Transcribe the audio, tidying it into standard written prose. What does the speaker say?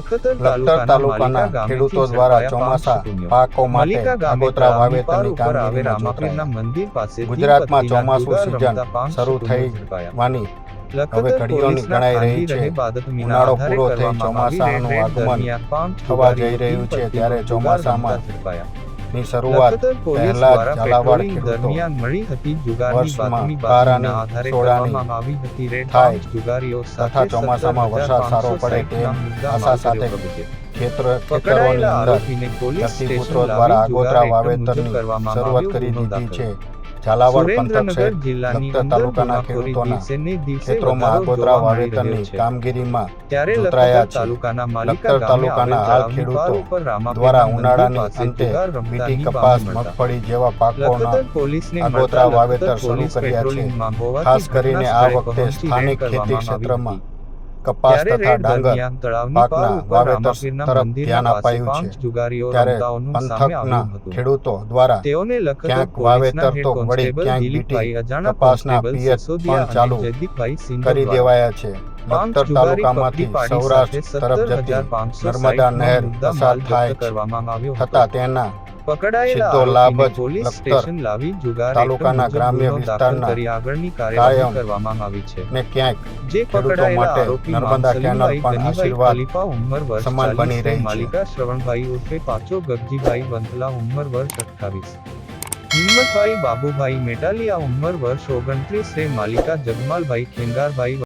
લખતર લખતર તાલુકાના ખેડૂતો દ્વારા ચોમાસા પાકો માટે આગોતરા વાવેતરની કામગીરીમાં જોતરાયા. ગુજરાતમાં ચોમાસું સિઝન શરૂ થવાની હવે ઘડીઓની ગણાઈ રહી છે. ઉનાળો પૂરો થઈ ચોમાસાનું આગમન થવા જઈ રહ્યું છે, ત્યારે ચોમાસામાં ની શરૂઆત પહેલા ઝાલાવાડ ખેડૂતો વર્ષમાં પારાની સોડાની થાય તથા ચોમાસામાં વરસાદ સારો પડે તેમ આશા સાથે ખેતરોની અંદર ધરતીપુત્રો દ્વારા આગોતરા વાવેતરની શરૂઆત કરી દીધી છે. ઝાલાવાડ પંથક સહિત લખતર તાલુકાના ખેડૂતોના ખેતરોમાં આગોતરા વાવેતરની કામગીરીમાં જોતરાયા છે. લખતર તાલુકાના હાલ ખેડૂતો દ્વારા ઉનાળાની અંતે બીટી, કપાસ, મગફળી જેવા પાકોના આગોતરા વાવેતર શરૂ કર્યા છે. ખાસ કરીને આ વખતે સ્થાનિક ખેતી ક્ષેત્રમાં કપાસ તથા ડાંગર પાકના વાવેતર તરફ ધ્યાન અપાયું છે. ત્યારે પંથકના ખેડૂતો દ્વારા ક્યાંક વાવેતર તો વળી ક્યાંક બીટી, કપાસના પિયત પણ ચાલુ કરી દેવાયા છે. લખતર તાલુકામાંથી સૌરાષ્ટ્ર તરફ જતી નર્મદા નહેર પસાર થાય છતાં તેના સીધો લાભ જ લખતર તાલુકાના ગ્રામ્ય વિસ્તારના કાયમ ને ક્યાંક ખેડૂતો માટે નર્મદા કેનાલ પણ આશીર્વાદ સમાન બની રહી છે. શ્રવણભાઈ ઉર્ફે પાચો ગગજીભાઈ વંથલા ઉંમર વર્ષ 28, હિંમતભાઈ બાબુભાઈ મેટાલિયા ઉંમર વર્ષ 29, માલિકા જગમાલભાઈ ખેંગારભાઈ